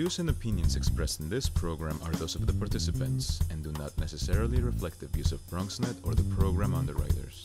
views and opinions expressed in this program are those of the participants and do not necessarily reflect the views of BronxNet or the program underwriters.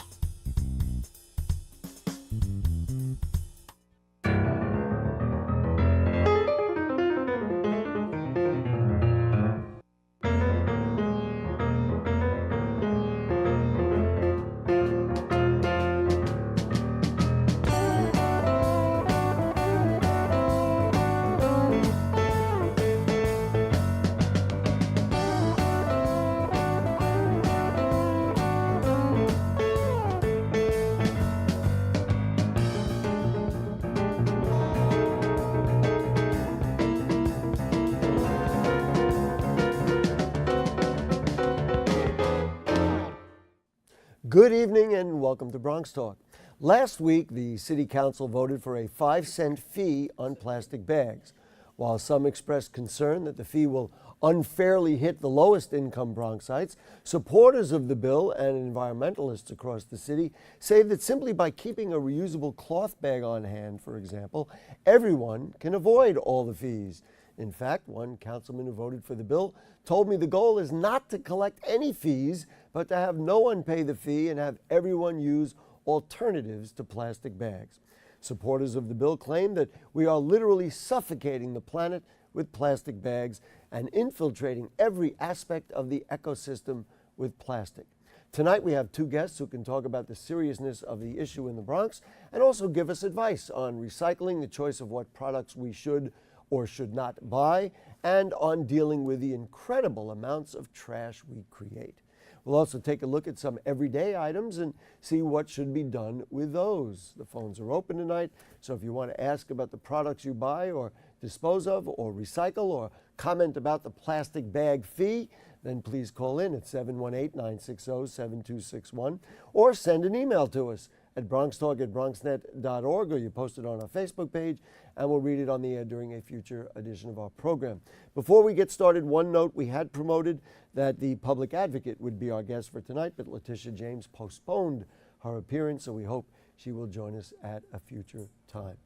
Good evening and welcome to Bronxtalk. Last week, the City Council voted for a 5-cent fee on plastic bags. While some expressed concern that the fee will unfairly hit the lowest income Bronxites, supporters of the bill and environmentalists across the city say that simply by keeping a reusable cloth bag on hand, for example, everyone can avoid all the fees. In fact, one councilman who voted for the bill told me the goal is not to collect any fees, but to have no one pay the fee and have everyone use alternatives to plastic bags. Supporters of the bill claim that we are literally suffocating the planet with plastic bags and infiltrating every aspect of the ecosystem with plastic. Tonight we have two guests who can talk about the seriousness of the issue in the Bronx and also give us advice on recycling, the choice of what products we should or should not buy, and on dealing with the incredible amounts of trash we create. We'll also take a look at some everyday items and see what should be done with those. The phones are open tonight, so if you want to ask about the products you buy or dispose of or recycle or comment about the plastic bag fee, then please call in at 718-960-7261 or send an email to us at bronxtalk@bronxnet.org, or you post it on our Facebook page, and we'll read it on the air during a future edition of our program. Before we get started, one note: we had promoted that the public advocate would be our guest for tonight, but Letitia James postponed her appearance, so we hope she will join us at a future time.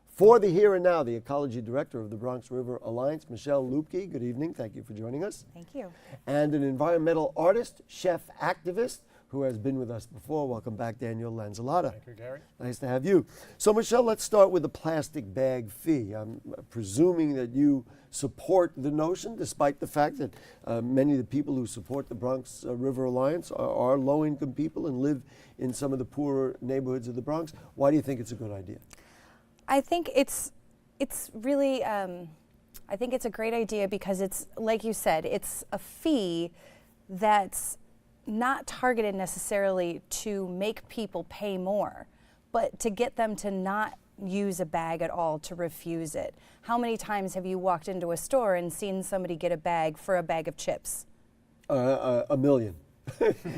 For the here and now, the ecology director of the Bronx River Alliance, Michelle Lupke. Good evening. Thank you for joining us. Thank you. And an environmental artist, chef, activist, who has been with us before. Welcome back, Daniel Lanzalata. Thank you, Gary. Nice to have you. So, Michelle, let's start with the plastic bag fee. I'm presuming that you support the notion, despite the fact that many of the people who support the Bronx River Alliance are low-income people and live in some of the poorer neighborhoods of the Bronx. Why do you think it's a good idea? I think it's really, I think it's a great idea because it's, like you said, it's a fee that's not targeted necessarily to make people pay more, but to get them to not use a bag at all, to refuse it. How many times have you walked into a store and seen somebody get a bag for a bag of chips? A million.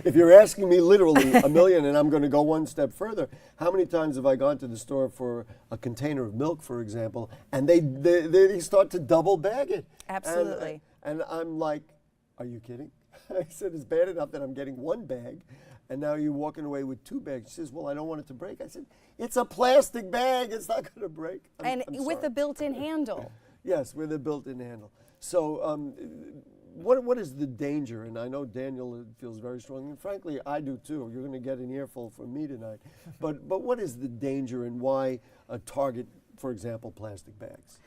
If you're asking me literally, a million, and I'm going to go one step further, how many times have I gone to the store for a container of milk, for example, and they start to double bag it? Absolutely. And I'm like, are you kidding? I said, it's bad enough that I'm getting one bag, and now you're walking away with two bags. She says, well, I don't want it to break. I said, it's a plastic bag. It's not going to break. I'm with sorry. a built-in handle. Yes, with a built-in handle. So what is the danger? And I know Daniel feels very strongly, and frankly, I do too. You're going to get an earful from me tonight. But what is the danger and why target, for example, plastic bags?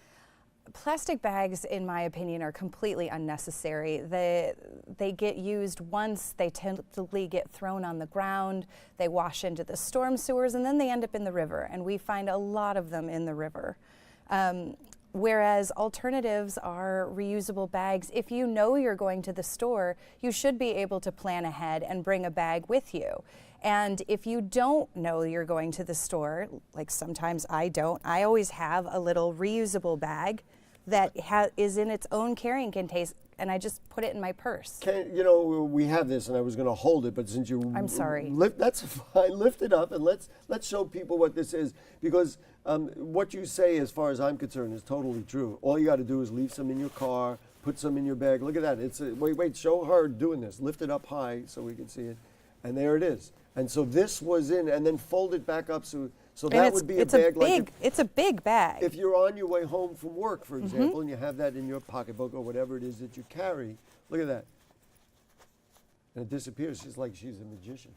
Plastic bags, in my opinion, are completely unnecessary. They get used once, they typically get thrown on the ground, they wash into the storm sewers, and then they end up in the river, and we find a lot of them in the river. Whereas alternatives are reusable bags. If you know you're going to the store, you should be able to plan ahead and bring a bag with you. And if you don't know you're going to the store, like sometimes I don't, I always have a little reusable bag that is in its own carrying container, and I just put it in my purse. We have this, and I was going to hold it, but since you... I'm sorry. That's fine. Lift it up, and let's show people what this is, because what you say, as far as I'm concerned, is totally true. All you got to do is leave some in your car, put some in your bag. Look at that. Wait, show her doing this. Lift it up high so we can see it, and there it is. And so this was in, and then fold it back up so So And that would be a bag like it's a big bag. if you're on your way home from work, for example, and you have that in your pocketbook or whatever it is that you carry. Look at that. And it disappears just like she's a magician.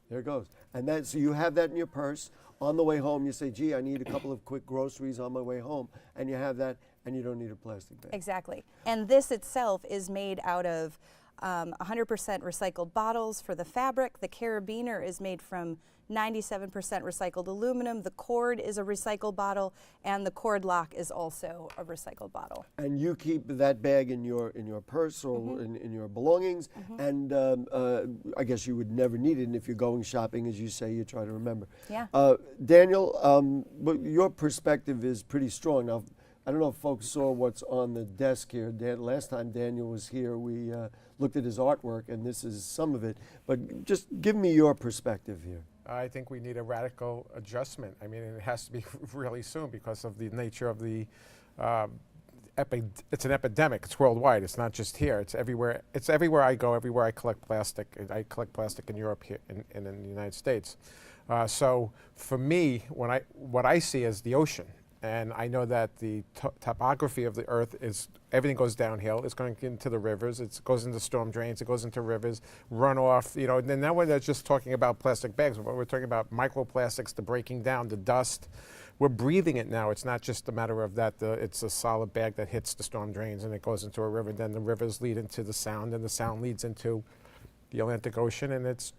There it goes. And that, so you have that in your purse. On the way home, you say, gee, I need a couple of quick groceries on my way home. And you have that, and you don't need a plastic bag. Exactly. And this itself is made out of 100% recycled bottles for the fabric. The carabiner is made from 97% recycled aluminum. The cord is a recycled bottle, and the cord lock is also a recycled bottle. And you keep that bag in your purse or in your belongings, and I guess you would never need it. And if you're going shopping, as you say, you try to remember. Yeah. Daniel, but your perspective is pretty strong. Now, I don't know if folks saw what's on the desk here. Last time Daniel was here, we looked at his artwork, and this is some of it. But just give me your perspective here. I think we need a radical adjustment. I mean, it has to be really soon because of the nature of the it's an epidemic. It's worldwide. It's not just here. It's everywhere. It's everywhere I go. Everywhere I collect plastic. I collect plastic in Europe, here, in the United States. So for me, what I see is the ocean. And I know that the topography of the earth is, everything goes downhill. It's going into the rivers. It goes into storm drains. It goes into rivers, runoff. You know, and then now we're not just talking about plastic bags. We're talking about microplastics, the breaking down, the dust. We're breathing it now. It's not just a matter of that. It's a solid bag that hits the storm drains and it goes into a river. Then the rivers lead into the Sound, and the Sound leads into the Atlantic Ocean, and it's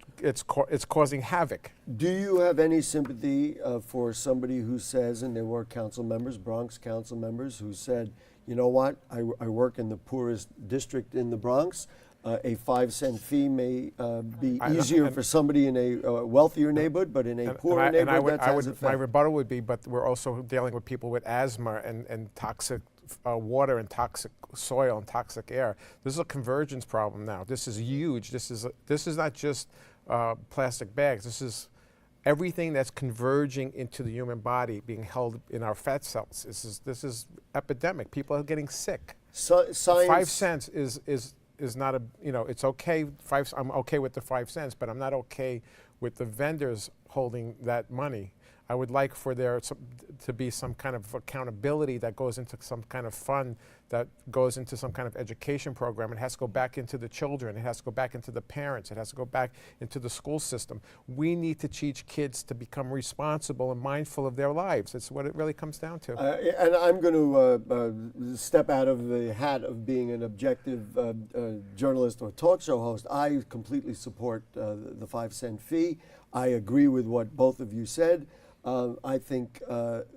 causing havoc. Do you have any sympathy for somebody who says, and there were council members, Bronx council members, who said, you know what, I work in the poorest district in the Bronx. A 5-cent fee may be easier for somebody in a wealthier neighborhood, but in a poorer neighborhood, that has effect. My rebuttal would be, but we're also dealing with people with asthma and toxic water and toxic soil and toxic air. This is a convergence problem now. This is huge. This is not just plastic bags. This is everything that's converging into the human body, being held in our fat cells. This is epidemic. People are getting sick. Science. 5 cents is not a, you know, it's okay. I'm okay with the 5 cents, but I'm not okay with the vendors holding that money. I would like for there to be some kind of accountability that goes into some kind of fund, that goes into some kind of education program. It has to go back into the children. It has to go back into the parents. It has to go back into the school system. We need to teach kids to become responsible and mindful of their lives. That's what it really comes down to. And I'm going to step out of the hat of being an objective journalist or talk show host. I completely support the 5-cent fee. I agree with what both of you said. I think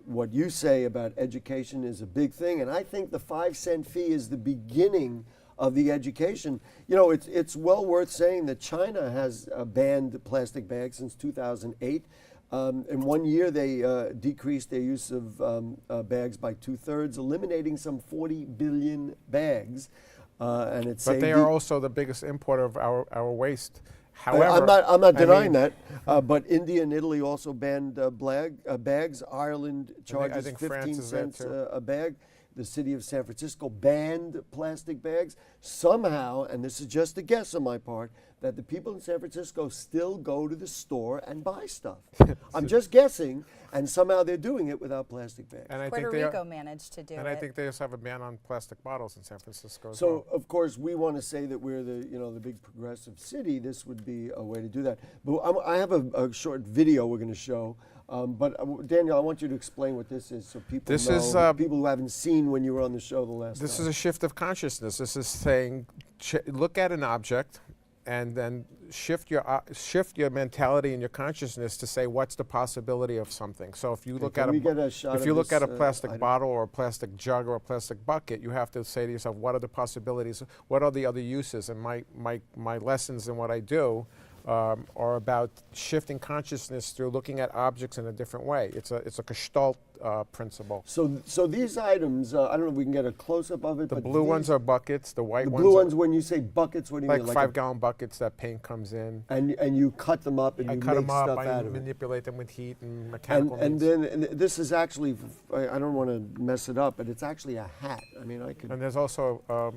what you say about education is a big thing, and I think the 5-cent fee is the beginning of the education. You know, it's well worth saying that China has banned plastic bags since 2008. In 1 year, they decreased their use of bags by 2/3, eliminating some 40 billion bags. And it's but they are also the biggest importer of our waste. However, I'm not denying that, but India and Italy also banned bags. Ireland charges 15 cents a bag. The city of San Francisco banned plastic bags. Somehow, and this is just a guess on my part, that the people in San Francisco still go to the store and buy stuff. I'm just guessing, and somehow they're doing it without plastic bags. And Puerto Rico managed to do it. And I think they also have a ban on plastic bottles in San Francisco as well. So, of course, we want to say that we're the big progressive city. This would be a way to do that. But I have a short video we're going to show. But Daniel, I want you to explain what this is so people know, people who haven't seen when you were on the show the last time. This is a shift of consciousness. This is saying, look at an object and then shift your mentality and your consciousness to say, what's the possibility of something? So if you look at a plastic bottle or a plastic jug or a plastic bucket, you have to say to yourself, what are the possibilities? What are the other uses? And my lessons in what I do are about shifting consciousness through looking at objects in a different way. It's a Gestalt principle. So these items, I don't know if we can get a close-up of it. The blue ones are buckets. The white ones. The blue ones, when you say buckets, what do you mean? Like 5-gallon buckets that paint comes in. And you cut them up and you make stuff out of it. I manipulate them with heat and mechanical means. And then this is actually, I don't want to mess it up, but it's actually a hat. I mean, I could. And there's also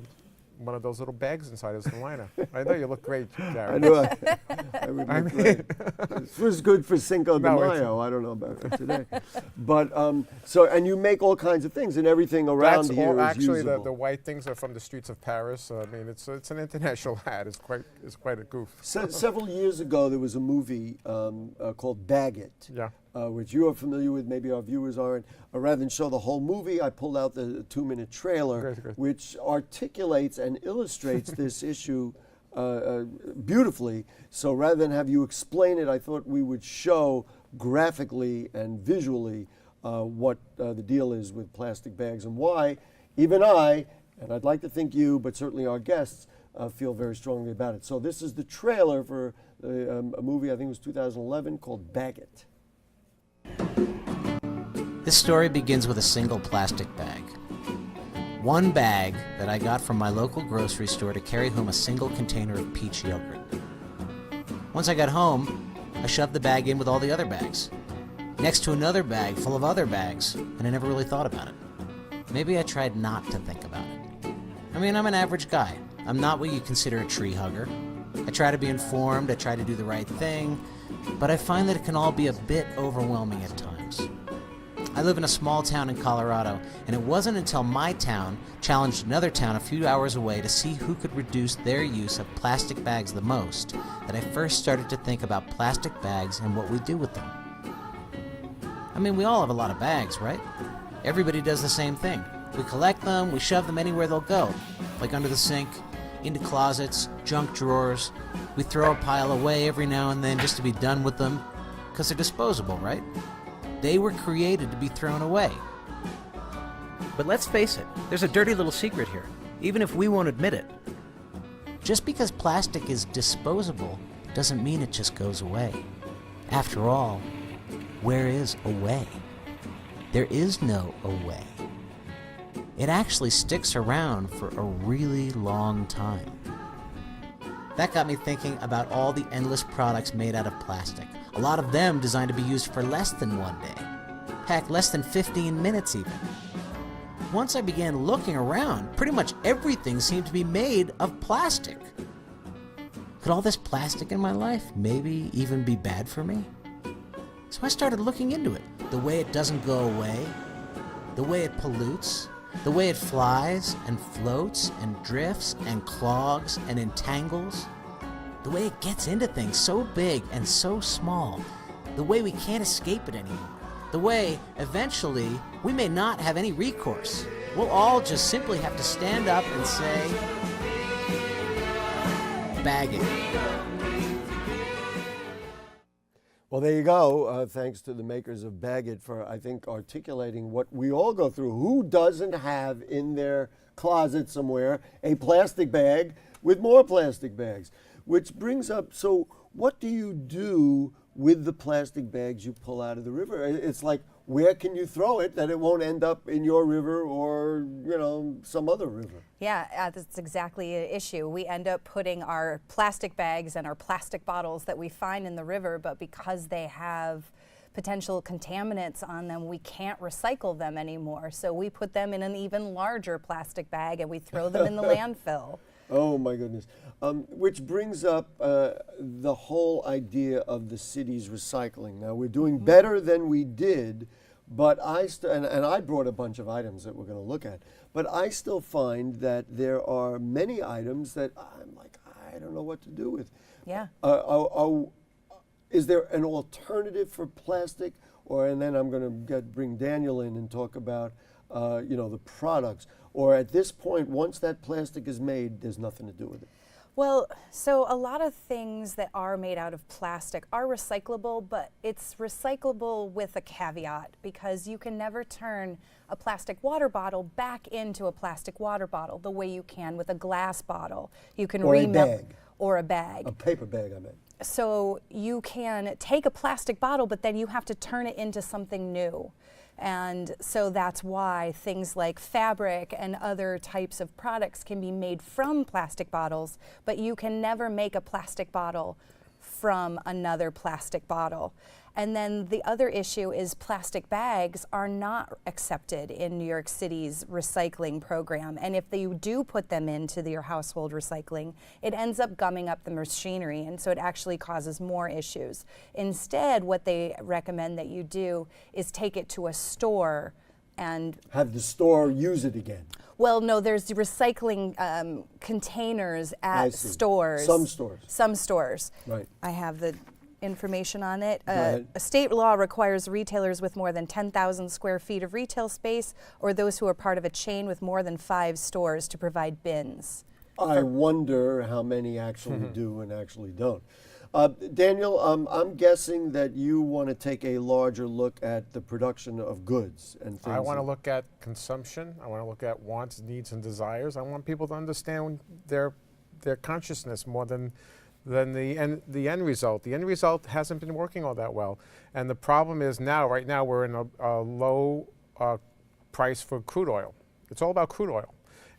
one of those little bags inside as the liner. I know you look great, Gary. I know I would look great. This was good for Cinco de No, it's- Mayo. I don't know about it today. But, and you make all kinds of things, and everything around That's here all. is Actually, usable. the white things are from the streets of Paris. So, I mean, it's an international hat. It's quite a goof. Several years ago, there was a movie called Bag It. Yeah. Which you are familiar with, maybe our viewers aren't. Rather than show the whole movie, I pulled out the 2-minute trailer, Great. which articulates and illustrates this issue beautifully. So rather than have you explain it, I thought we would show graphically and visually what the deal is with plastic bags and why even I, and I'd like to think you, but certainly our guests, feel very strongly about it. So this is the trailer for a movie, I think it was 2011, called Bag It. This story begins with a single plastic bag. One bag that I got from my local grocery store to carry home a single container of peach yogurt. Once I got home, I shoved the bag in with all the other bags, next to another bag full of other bags, and I never really thought about it. Maybe I tried not to think about it. I mean, I'm an average guy. I'm not what you consider a tree hugger. I try to be informed, I try to do the right thing, but I find that it can all be a bit overwhelming at times. I live in a small town in Colorado, and it wasn't until my town challenged another town a few hours away to see who could reduce their use of plastic bags the most that I first started to think about plastic bags and what we do with them. I mean, we all have a lot of bags, right? Everybody does the same thing. We collect them, we shove them anywhere they'll go, like under the sink, into closets, junk drawers. We throw a pile away every now and then just to be done with them, because they're disposable, right? They were created to be thrown away. But let's face it, there's a dirty little secret here, even if we won't admit it. Just because plastic is disposable doesn't mean it just goes away. After all, where is away? There is no away. It actually sticks around for a really long time. That got me thinking about all the endless products made out of plastic. A lot of them designed to be used for less than one day. Heck, less than 15 minutes even. Once I began looking around, pretty much everything seemed to be made of plastic. Could all this plastic in my life maybe even be bad for me? So I started looking into it. The way it doesn't go away, the way it pollutes, the way it flies and floats and drifts and clogs and entangles. The way it gets into things so big and so small. The way we can't escape it anymore. The way, eventually, we may not have any recourse. We'll all just simply have to stand up and say, bag it. Well, there you go. Thanks to the makers of Bag It for, I think, articulating what we all go through. Who doesn't have in their closet somewhere a plastic bag with more plastic bags? Which brings up, so what do you do with the plastic bags you pull out of the river? It's like, where can you throw it that it won't end up in your river or, some other river? Yeah, that's exactly an issue. We end up putting our plastic bags and our plastic bottles that we find in the river, but because they have potential contaminants on them, we can't recycle them anymore. So we put them in an even larger plastic bag and we throw them in the landfill. Oh my goodness. Which brings up the whole idea of the city's recycling. Now we're doing better than we did, but and I brought a bunch of items that we're going to look at, but I still find that there are many items that I'm like, I don't know what to do with. Yeah. Is there an alternative for plastic? And then I'm going to bring Daniel in and talk about the products. Or at this point, once that plastic is made, there's nothing to do with it. Well, so a lot of things that are made out of plastic are recyclable, but it's recyclable with a caveat because you can never turn a plastic water bottle back into a plastic water bottle the way you can with a glass bottle. You can Or a bag. Or a bag. A paper bag, I meant. So you can take a plastic bottle, but then you have to turn it into something new. And so that's why things like fabric and other types of products can be made from plastic bottles, but you can never make a plastic bottle from another plastic bottle. And then the other issue is plastic bags are not accepted in New York City's recycling program. And if you do put them into your household recycling, it ends up gumming up the machinery, and so it actually causes more issues. Instead, what they recommend that you do is take it to a store and have the store use it again. Well, no, there's recycling containers at stores. Some stores. Some stores. Right. I have the information on it. A state law requires retailers with more than 10,000 square feet of retail space or those who are part of a chain with more than 5 stores to provide bins. I wonder how many actually do and actually don't. Daniel, I'm guessing that you want to take a larger look at the production of goods and things. I want to look at consumption. I want to look at wants, needs, and desires. I want people to understand their consciousness more than the end result. The end result hasn't been working all that well. And the problem is right now we're in a low price for crude oil. It's all about crude oil.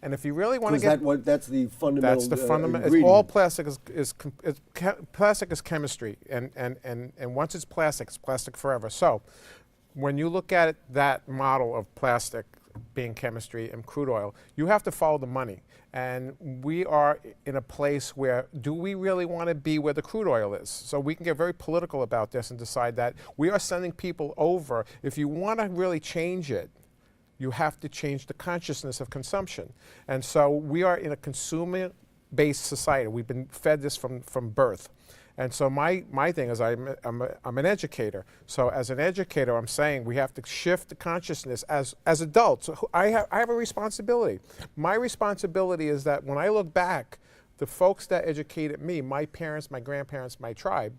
And if you really want to get that's the fundamental. That's the fundamental. All plastic plastic is chemistry, and once it's plastic forever. So, when you look at that model of plastic being chemistry and crude oil, you have to follow the money. And we are in a place where, do we really want to be where the crude oil is? So we can get very political about this and decide that we are sending people over. If you want to really change it, you have to change the consciousness of consumption. And so we are in a consumer-based society. We've been fed this from birth. And so my thing is I'm an educator. So as an educator, I'm saying we have to shift the consciousness as adults. I have a responsibility. My responsibility is that when I look back, the folks that educated me, my parents, my grandparents, my tribe,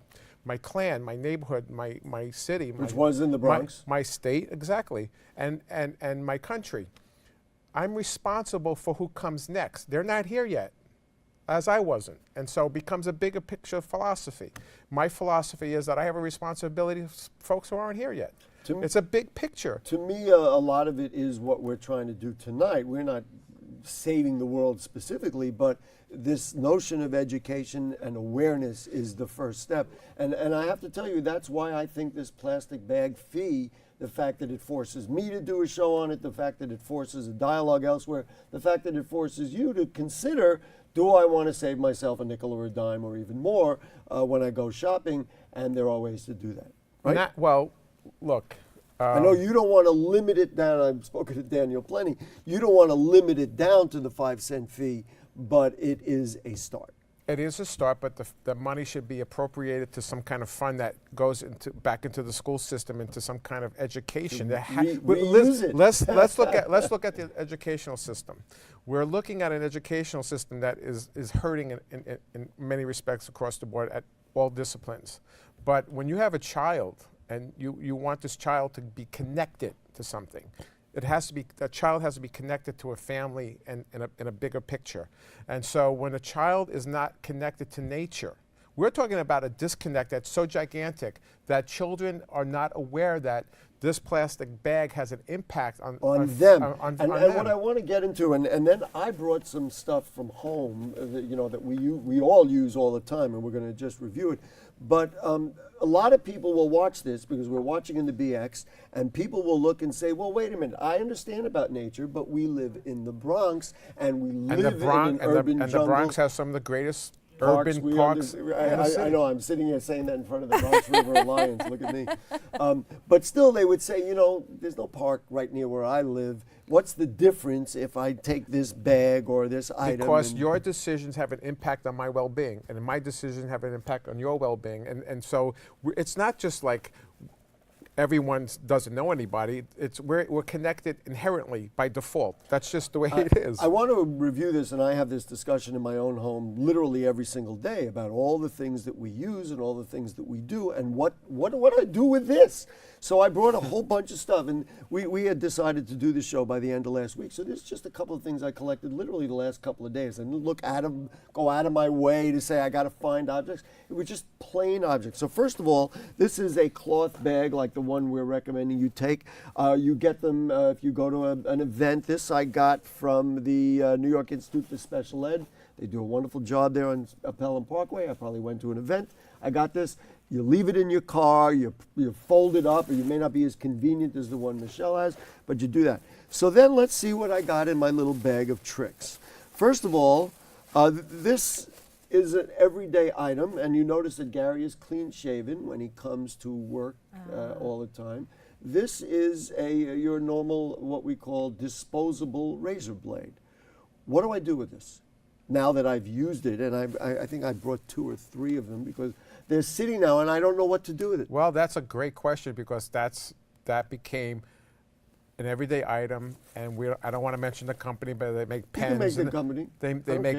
my clan, my neighborhood, my city. Which was in the Bronx. My state, exactly, and my country. I'm responsible for who comes next. They're not here yet, as I wasn't. And so it becomes a bigger picture philosophy. My philosophy is that I have a responsibility for folks who aren't here yet. It's a big picture. To me, a lot of it is what we're trying to do tonight. We're not saving the world specifically, but this notion of education and awareness is the first step. And I have to tell you, that's why I think this plastic bag fee, the fact that it forces me to do a show on it, the fact that it forces a dialogue elsewhere, the fact that it forces you to consider, do I want to save myself a nickel or a dime or even more when I go shopping? And there are ways to do that. Right? Look. I know you don't want to limit it down. I've spoken to Daniel plenty. You don't want to limit it down to the 5-cent fee, but it is a start. It is a start, but the money should be appropriated to some kind of fund that goes back into the school system, into some kind of education. Let's look at the educational system. We're looking at an educational system that is hurting in many respects across the board at all disciplines. But when you have a child and you want this child to be connected to something, that child has to be connected to a family and in a bigger picture. And so when a child is not connected to nature, we're talking about a disconnect that's so gigantic that children are not aware that this plastic bag has an impact on them. On and them. What I want to get into, and then I brought some stuff from home that we all use all the time, and we're going to just review it. But a lot of people will watch this because we're watching in the BX, and people will look and say, well, wait a minute, I understand about nature, but we live in the Bronx, and we live in an urban jungle. And the Bronx has some of the greatest parks, urban parks. I know, I'm sitting here saying that in front of the Bronx River Lions, look at me. But still, they would say, there's no park right near where I live. What's the difference if I take this bag or this item? Because your decisions have an impact on my well-being, and my decisions have an impact on your well-being. And so it's not just like everyone doesn't know anybody. We're connected inherently by default. That's just the way it is. I want to review this, and I have this discussion in my own home literally every single day about all the things that we use and all the things that we do, and what do I do with this? So I brought a whole bunch of stuff, and we had decided to do the show by the end of last week. So there's just a couple of things I collected literally the last couple of days. And look at them, go out of my way to say I got to find objects. It was just plain objects. So first of all, this is a cloth bag like the one we're recommending you take. You get them if you go to an event. This I got from the New York Institute for Special Ed. They do a wonderful job there on Pelham Parkway. I probably went to an event. I got this. You leave it in your car, you fold it up, or you may not be as convenient as the one Michelle has, but you do that. So then let's see what I got in my little bag of tricks. First of all, this is an everyday item, and you notice that Gary is clean shaven when he comes to work all the time. This is your normal, what we call disposable razor blade. What do I do with this? Now that I've used it, and I think I brought 2 or 3 of them because they're sitting now, and I don't know what to do with it. Well, that's a great question because that became an everyday item, and I don't want to mention the company, but they make pens. You can make the company.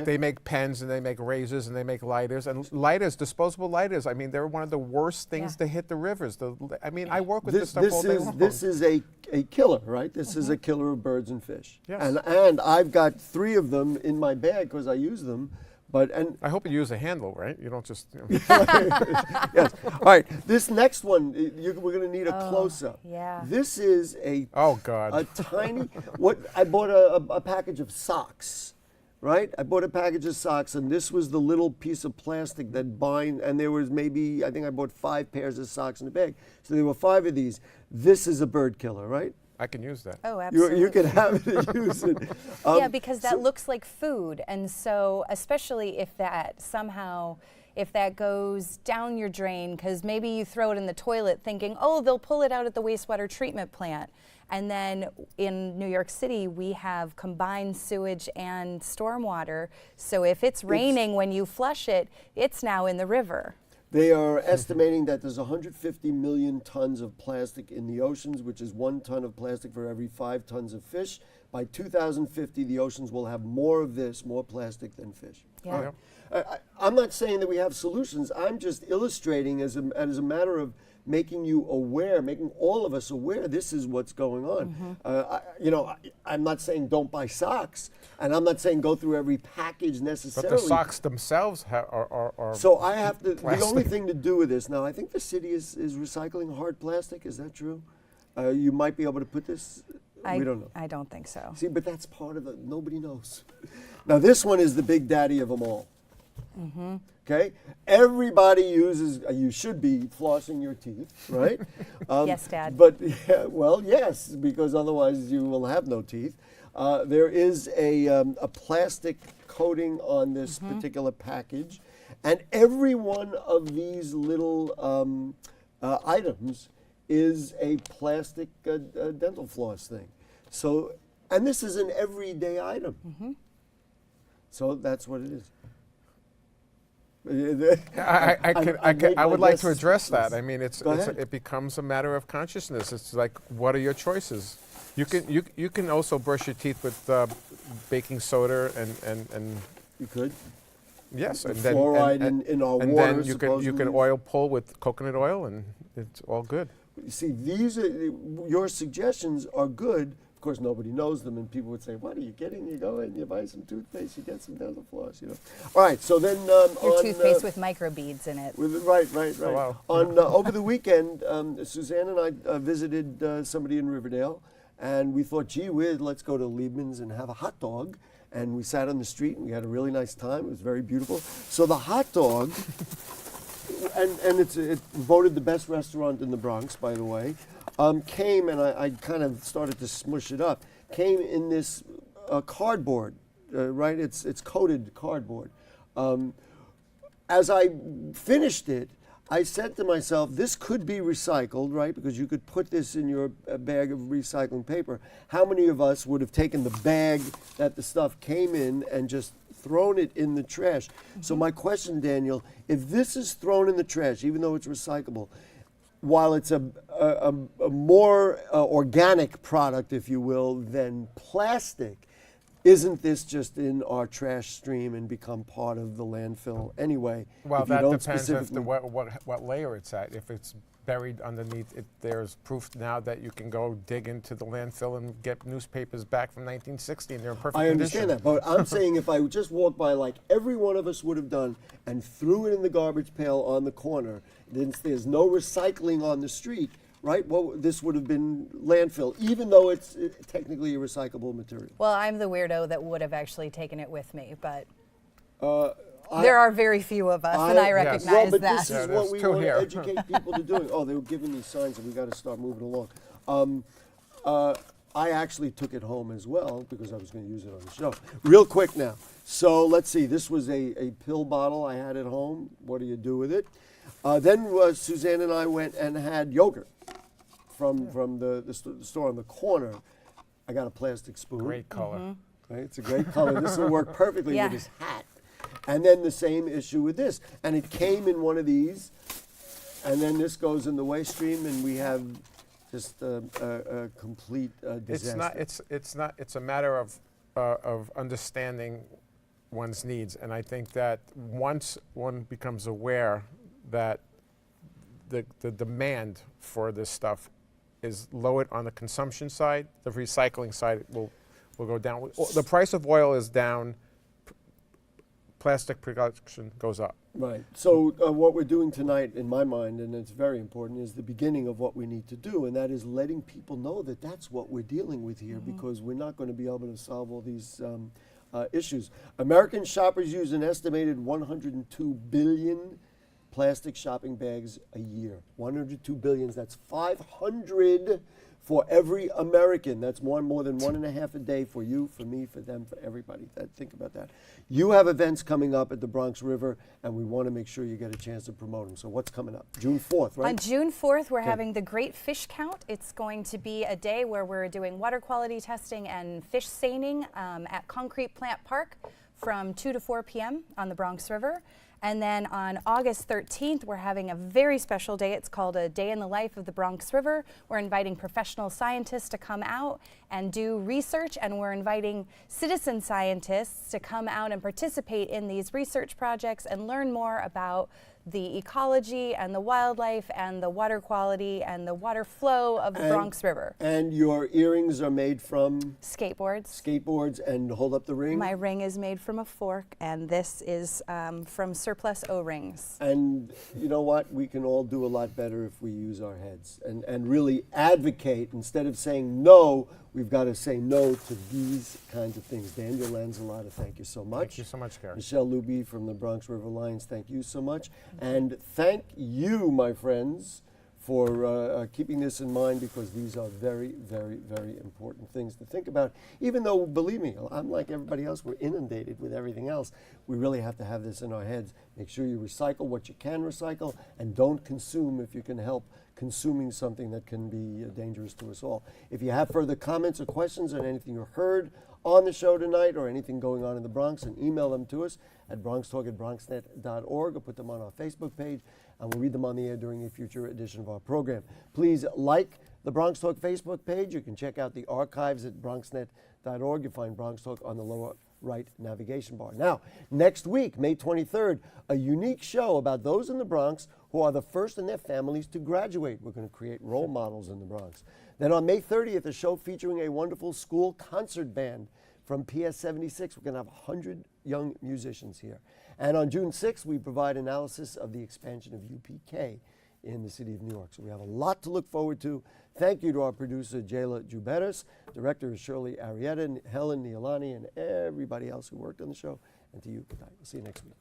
They make pens, and they make razors, and they make lighters, and lighters, disposable lighters. I mean, they're one of the worst things to hit the rivers. I work with this stuff all day long. This is a killer, right? This is a killer of birds and fish. Yes. And I've got 3 of them in my bag because I use them. And I hope you use a handle, right? You don't just. Yes. All right. This next one, we're going to need a close-up. Yeah. This is a tiny. I bought a package of socks, right? I bought a package of socks, and this was the little piece of plastic that bind. And there was I think I bought 5 pairs of socks in the bag. So there were 5 of these. This is a bird killer, right? I can use that. Oh, absolutely. You can have it and use it. Yeah, because that looks like food. And so especially if that goes down your drain, because maybe you throw it in the toilet thinking, oh, they'll pull it out at the wastewater treatment plant. And then in New York City, we have combined sewage and stormwater. So if it's raining when you flush it, it's now in the river. They are estimating that there's 150 million tons of plastic in the oceans, which is 1 ton of plastic for every 5 tons of fish. By 2050, the oceans will have more plastic than fish. Yeah. I'm not saying that we have solutions. I'm just illustrating as a matter of making you aware, making all of us aware this is what's going on. I'm not saying don't buy socks, and I'm not saying go through every package necessarily. But the socks themselves are So I have to, plastic. the only thing to do with this, now I think the city is recycling hard plastic, is that true? You might be able to put this, we don't know. I don't think so. See, but that's part of it, nobody knows. Now this one is the big daddy of them all. Okay, everybody uses. You should be flossing your teeth, right? Yes, Dad. But yes, because otherwise you will have no teeth. There is a plastic coating on this particular package, and every one of these little items is a plastic dental floss thing. So, and this is an everyday item. So that's what it is. I would like to address that. I mean, it becomes a matter of consciousness. It's like, what are your choices? You can also brush your teeth with baking soda and you could. Yes, and fluoride in our and water. then you can oil pull with coconut oil, and it's all good. You see, these are your suggestions are good. Of course, nobody knows them, and people would say, "What are you getting? You go and you buy some toothpaste, you get some dental floss, you know." All right, so then your toothpaste with microbeads in it. Right. Oh, wow. On over the weekend, Suzanne and I visited somebody in Riverdale, and we thought, "Gee whiz, let's go to Liebman's and have a hot dog." And we sat on the street, and we had a really nice time. It was very beautiful. So the hot dog, and it voted the best restaurant in the Bronx, by the way, came, and I kind of started to smush it up, came in this cardboard, right? It's coated cardboard. As I finished it, I said to myself, this could be recycled, right? Because you could put this in your bag of recycling paper. How many of us would have taken the bag that the stuff came in and just thrown it in the trash? So my question, Daniel, if this is thrown in the trash, even though it's recyclable, while it's a more organic product, if you will, than plastic, isn't this just in our trash stream and become part of the landfill anyway? Well, that depends on what layer it's at. If it's buried underneath it, there's proof now that you can go dig into the landfill and get newspapers back from 1960 and they're in perfect condition. I understand that, but I'm saying if I just walked by like every one of us would have done and threw it in the garbage pail on the corner, then there's no recycling on the street, right? Well, this would have been landfill, even though it's technically a recyclable material. Well, I'm the weirdo that would have actually taken it with me, but There are very few of us, and I Yes. recognize Well, but that. this Yeah, is there's what we two want to here. educate people to doing. Oh, they were giving me signs that we got to start moving along. I actually took it home as well because I was going to use it on the show. Real quick now. So let's see. This was a pill bottle I had at home. What do you do with it? Then Suzanne and I went and had yogurt from the store on the corner. I got a plastic spoon. Great color. Mm-hmm. Right? It's a great color. This will work perfectly Yeah. with his hat. And then the same issue with this. And it came in one of these, and then this goes in the waste stream, and we have just a complete disaster. It's a matter of understanding one's needs, and I think that once one becomes aware that the demand for this stuff is lowered on the consumption side, the recycling side will go down. The price of oil is down. Plastic production goes up. Right. So what we're doing tonight, in my mind, and it's very important, is the beginning of what we need to do, and that is letting people know that that's what we're dealing with here, because we're not going to be able to solve all these issues. American shoppers use an estimated 102 billion plastic shopping bags a year. 102 billion, that's 500 for every American. That's more than 1.5 a day for you, for me, for them, for everybody. Think about that. You have events coming up at the Bronx River, and we want to make sure you get a chance to promote them. So what's coming up? June 4th, right? On June 4th, we're having the Great Fish Count. It's going to be a day where we're doing water quality testing and fish seining at Concrete Plant Park from 2 to 4 p.m. on the Bronx River. And then on August 13th, we're having a very special day. It's called A Day in the Life of the Bronx River. We're inviting professional scientists to come out and do research, and we're inviting citizen scientists to come out and participate in these research projects and learn more about the ecology and the wildlife and the water quality and the water flow of the Bronx River. And your earrings are made from? Skateboards. And hold up the ring? My ring is made from a fork, and this is from surplus O-rings. And you know what? We can all do a lot better if we use our heads and really advocate. Instead of saying no, we've got to say no to these kinds of things. Daniel Lanzolata, thank you so much. Thank you so much, Gary. Michelle Luby from the Bronx River Lions, thank you so much. And thank you, my friends, for keeping this in mind, because these are very, very, very important things to think about. Even though, believe me, I'm like everybody else, we're inundated with everything else. We really have to have this in our heads. Make sure you recycle what you can recycle, and don't consume if you can help consuming something that can be dangerous to us all. If you have further comments or questions on anything you heard on the show tonight or anything going on in the Bronx, and email them to us at bronxtalk@bronxnet.org, or put them on our Facebook page, and we'll read them on the air during a future edition of our program. Please like the Bronx Talk Facebook page. You can check out the archives at bronxnet.org. You'll find Bronx Talk on the lower right navigation bar. Now, next week, May 23rd, a unique show about those in the Bronx who are the first in their families to graduate. We're going to create role models in the Bronx. Then on May 30th, a show featuring a wonderful school concert band from PS 76. We're going to have 100 young musicians here. And on June 6th, we provide analysis of the expansion of UPK in the city of New York. So we have a lot to look forward to. Thank you to our producer, Jayla Juberis. Director is Shirley Arietta, Helen Nialani, and everybody else who worked on the show. And to you, good night. We'll see you next week.